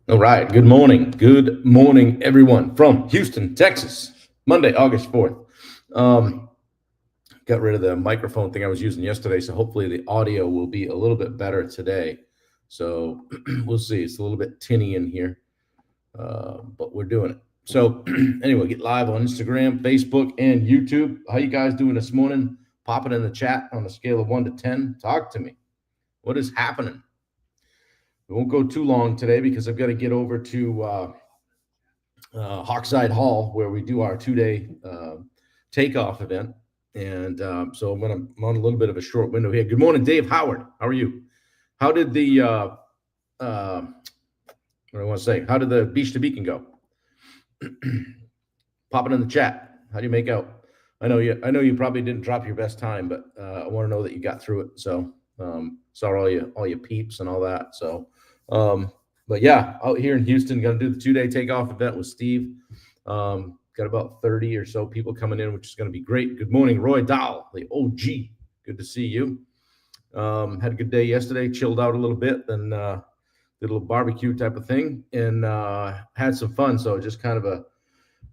All right. Good morning. Good morning, everyone from Houston, Texas. Monday, August 4th. Got rid of the microphone thing I was using yesterday, so hopefully the audio will be a little bit better today. So we'll see. It's a little bit tinny in here, but we're doing it. So anyway, get live on Instagram, Facebook, and YouTube. How you guys doing this morning? Pop it in the chat on a scale of 1 to 10. Talk to me. What is happening? We won't go too long today because I've got to get over to Hawkside Hall, where we do our 2-day takeoff event. And so I'm on a little bit of a short window here. Good morning, Dave Howard. How are you? How did the what do I want to say? How did the Beach to Beacon go? Pop it in the chat. How do you make out? I know you probably didn't drop your best time, but I want to know that you got through it. So saw all your peeps and all that. So but yeah, out here in Houston, going to do the 2-day takeoff event with Steve. Got about 30 or so people coming in, which is going to be great. Good morning, Roy Dahl, the OG. Good to see you. Had a good day yesterday, chilled out a little bit, then did a little barbecue type of thing, and had some fun. So just kind of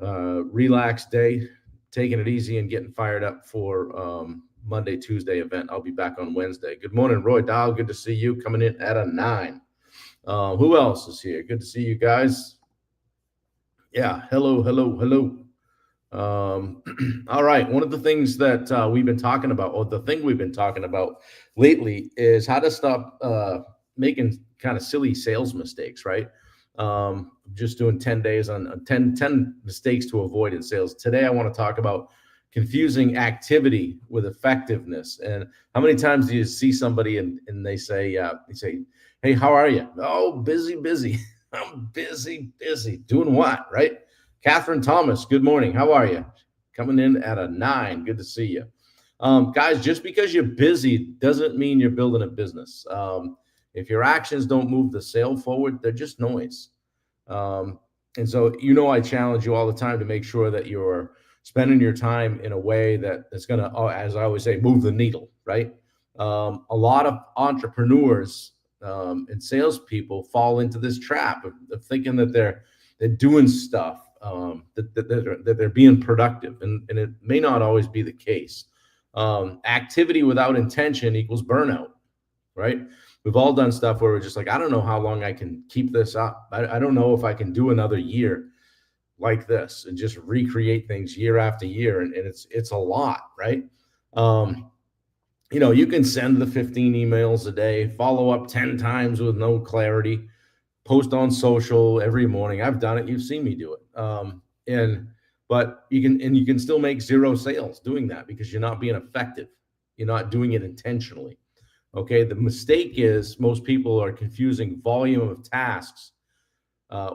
a relaxed day, taking it easy and getting fired up for Monday, Tuesday event. I'll be back on Wednesday. Good morning, Roy Dahl. Good to see you, coming in at a 9. Who else is here? Good to see you guys. Yeah, hello. All right. One of the things that we've been talking about, or the thing we've been talking about lately, is how to stop making kind of silly sales mistakes, right? Just doing 10 days on 10 mistakes to avoid in sales. Today, I want to talk about confusing activity with effectiveness. And how many times do you see somebody and they say, hey, how are you? Oh, busy. I'm busy. Doing what, right? Catherine Thomas, good morning. How are you? Coming in at a 9. Good to see you. Guys, just because you're busy doesn't mean you're building a business. If your actions don't move the sale forward, they're just noise. And so, I challenge you all the time to make sure that you're spending your time in a way that is going to, as I always say, move the needle, right? A lot of entrepreneurs and salespeople fall into this trap of thinking that they're doing stuff, that they're being productive, and it may not always be the case. Activity without intention equals burnout, right? We've all done stuff where we're just like, I don't know how long I can keep this up. I don't know if I can do another year like this and just recreate things year after year, and it's a lot, right? You can send the 15 emails a day, follow up 10 times with no clarity, post on social every morning. I've done it. You've seen me do it. But you can still make 0 sales doing that because you're not being effective. You're not doing it intentionally. Okay. The mistake is most people are confusing volume of tasks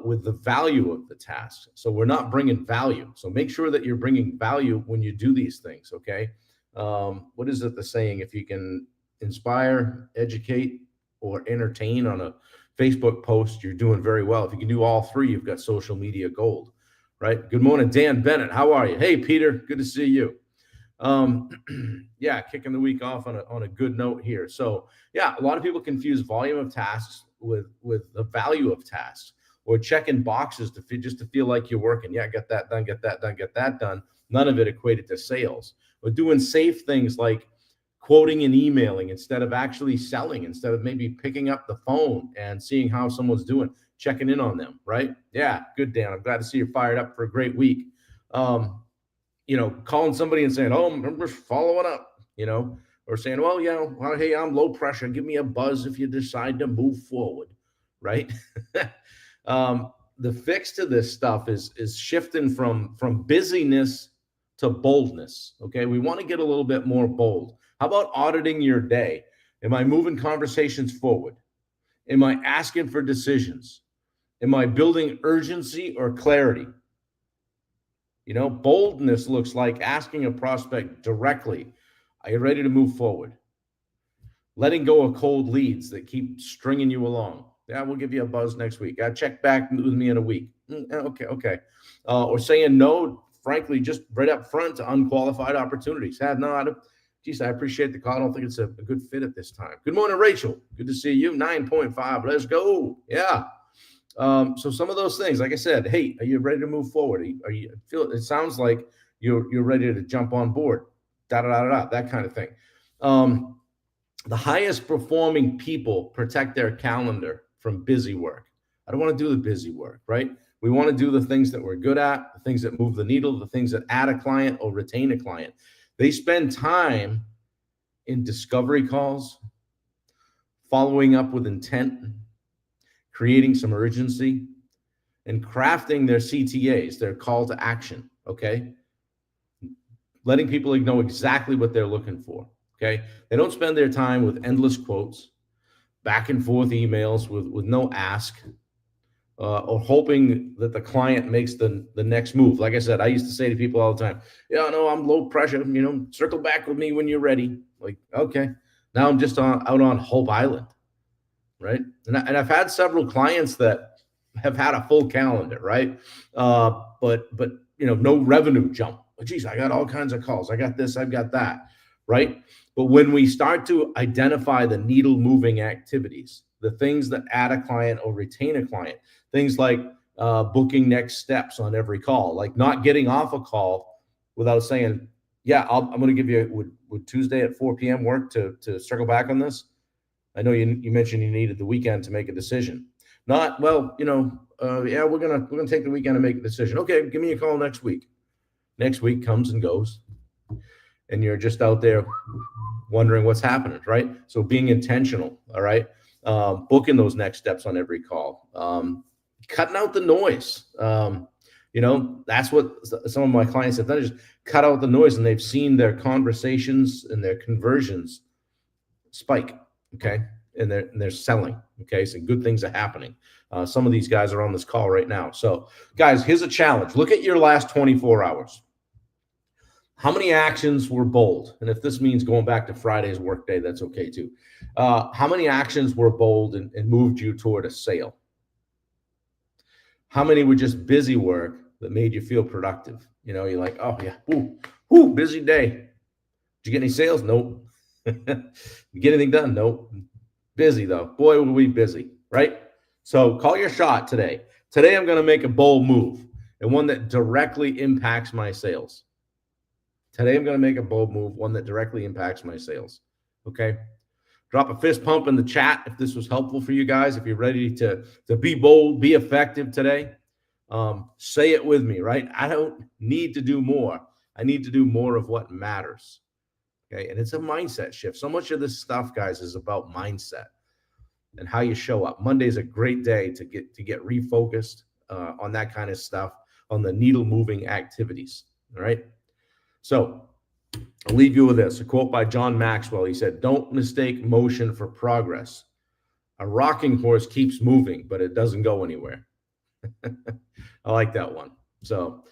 with the value of the tasks. So we're not bringing value. So make sure that you're bringing value when you do these things. Okay. What is it the saying? If you can inspire, educate, or entertain on a Facebook post, you're doing very well. If you can do all 3, you've got social media gold, right? Good morning, Dan Bennett. How are you? Hey, Peter. Good to see you. Yeah, kicking the week off on a good note here. So yeah, a lot of people confuse volume of tasks with the value of tasks, or checking boxes just to feel like you're working. Yeah, get that done, get that done. None of it equated to sales. We're doing safe things like quoting and emailing instead of actually selling, instead of maybe picking up the phone and seeing how someone's doing, checking in on them, right? Yeah, good, Dan. I'm glad to see you're fired up for a great week. Calling somebody and saying, oh, I'm just following up, or saying, well, hey, I'm low pressure. Give me a buzz if you decide to move forward, right? The fix to this stuff is shifting from busyness to boldness. Okay. We want to get a little bit more bold. How about auditing your day? Am I moving conversations forward? Am I asking for decisions? Am I building urgency or clarity? Boldness looks like asking a prospect directly, are you ready to move forward? Letting go of cold leads that keep stringing you along. Yeah, we'll give you a buzz next week. Check back with me in a week. Okay. Or saying no, frankly, just right up front to unqualified opportunities. I appreciate the call. I don't think it's a good fit at this time. Good morning, Rachel. Good to see you. 9.5. Let's go. Yeah. So some of those things, like I said, hey, are you ready to move forward? Are you feel? It sounds like you're ready to jump on board. Da da da da, da, that kind of thing. Um, the highest performing people protect their calendar from busy work. I don't want to do the busy work, right? We want to do the things that we're good at, the things that move the needle, the things that add a client or retain a client. They spend time in discovery calls, following up with intent, creating some urgency, and crafting their CTAs, their call to action, okay? Letting people know exactly what they're looking for, okay? They don't spend their time with endless quotes, back and forth emails with no ask, or hoping that the client makes the next move. Like I said, I used to say to people all the time, yeah, no, I'm low pressure, circle back with me when you're ready. Like, okay, now I'm just out on Hope Island, right? And I've had several clients that have had a full calendar, right? But no revenue jump. But geez, I got all kinds of calls. I got this, I've got that, right? But when we start to identify the needle moving activities, the things that add a client or retain a client, things like booking next steps on every call, like not getting off a call without saying, yeah, I'm going to give you, would Tuesday at 4 p.m. work to circle back on this? I know you mentioned you needed the weekend to make a decision. Not, well, yeah, we're gonna take the weekend to make a decision. Okay, give me a call next week. Next week comes and goes, and you're just out there wondering what's happening, right? So being intentional, all right, booking those next steps on every call, cutting out the noise. That's what some of my clients have done, is cut out the noise, and they've seen their conversations and their conversions spike. Okay. And they're selling. Okay. So good things are happening. Some of these guys are on this call right now. So guys, here's a challenge. Look at your last 24 hours. How many actions were bold? And if this means going back to Friday's workday, that's okay too. How many actions were bold and moved you toward a sale? How many were just busy work that made you feel productive? You're like, oh yeah, busy day. Did you get any sales? Nope. You get anything done? Nope. Busy though. Boy, were we busy, right? So call your shot today. Today, I'm going to make a bold move, and one that directly impacts my sales. Today, I'm going to make a bold move, one that directly impacts my sales. Okay. Drop a fist pump in the chat if this was helpful for you guys. If you're ready to be bold, be effective today, say it with me, right? I don't need to do more. I need to do more of what matters. Okay. And it's a mindset shift. So much of this stuff, guys, is about mindset and how you show up. Monday's a great day to get refocused on that kind of stuff, on the needle moving activities. All right. So I'll leave you with this, a quote by John Maxwell. He said, "Don't mistake motion for progress. A rocking horse keeps moving, but it doesn't go anywhere." I like that one. So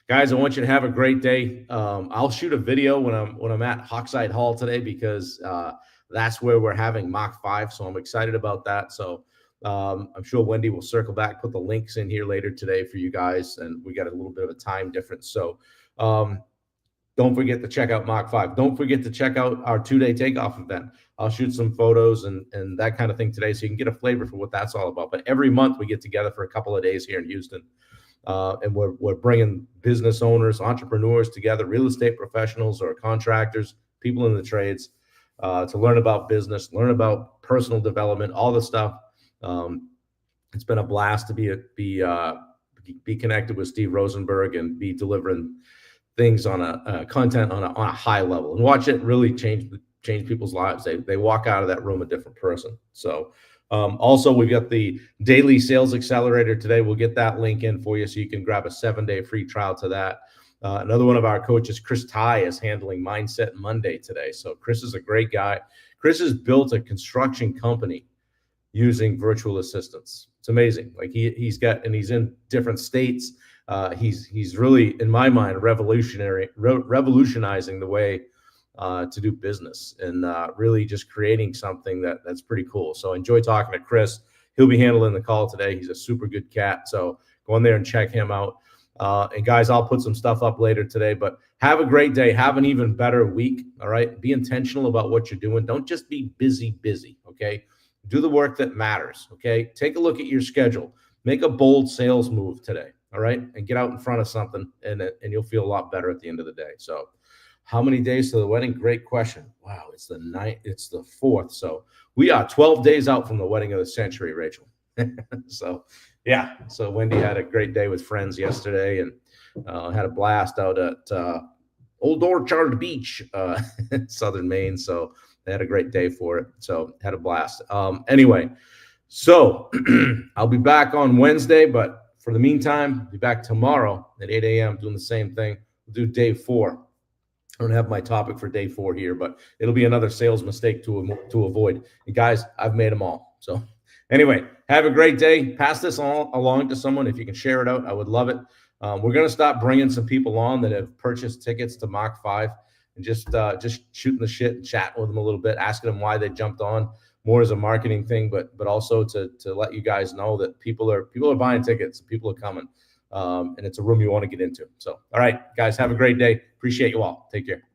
guys, I want you to have a great day. I'll shoot a video when I'm at Hawkside Hall today, because that's where we're having Mach 5. So I'm excited about that. So I'm sure Wendy will circle back, put the links in here later today for you guys. And we got a little bit of a time difference. So don't forget to check out Mach 5. Don't forget to check out our 2-day takeoff event. I'll shoot some photos and that kind of thing today, so you can get a flavor for what that's all about. But every month we get together for a couple of days here in Houston. And we're bringing business owners, entrepreneurs together, real estate professionals or contractors, people in the trades, to learn about business, learn about personal development, all the stuff. It's been a blast to be connected with Steve Rosenberg and be delivering things on a content on a high level, and watch it really change people's lives. They walk out of that room a different person. So also, we've got the daily sales accelerator today. We'll get that link in for you so you can grab a 7-day free trial to that. Another one of our coaches, Chris Ty, is handling Mindset Monday today. So Chris is a great guy. Chris has built a construction company using virtual assistants. It's amazing. Like he's in different states. He's really, in my mind, revolutionizing the way to do business, and really just creating something that's pretty cool. So enjoy talking to Chris. He'll be handling the call today. He's a super good cat. So go in there and check him out. And guys, I'll put some stuff up later today, but have a great day. Have an even better week. All right. Be intentional about what you're doing. Don't just be busy. Okay. Do the work that matters. Okay. Take a look at your schedule. make a bold sales move today. All right. And get out in front of something and you'll feel a lot better at the end of the day. So how many days to the wedding? Great question. Wow. It's the 9th. It's the 4th. So we are 12 days out from the wedding of the century, Rachel. So yeah. So Wendy had a great day with friends yesterday and had a blast out at Old Orchard Beach, in Southern Maine. So they had a great day for it. So had a blast. Anyway, so I'll be back on Wednesday, but for the meantime, I'll be back tomorrow at 8 a.m. doing the same thing. We'll do day 4. I don't have my topic for day 4 here, but it'll be another sales mistake to avoid. And guys, I've made them all. So anyway, have a great day. Pass this along to someone. If you can share it out, I would love it. We're going to stop bringing some people on that have purchased tickets to Mach 5 and just shooting the shit and chatting with them a little bit, asking them why they jumped on, more as a marketing thing, but also to let you guys know that people are buying tickets, people are coming, and it's a room you want to get into. So, all right, guys, have a great day. Appreciate you all. Take care.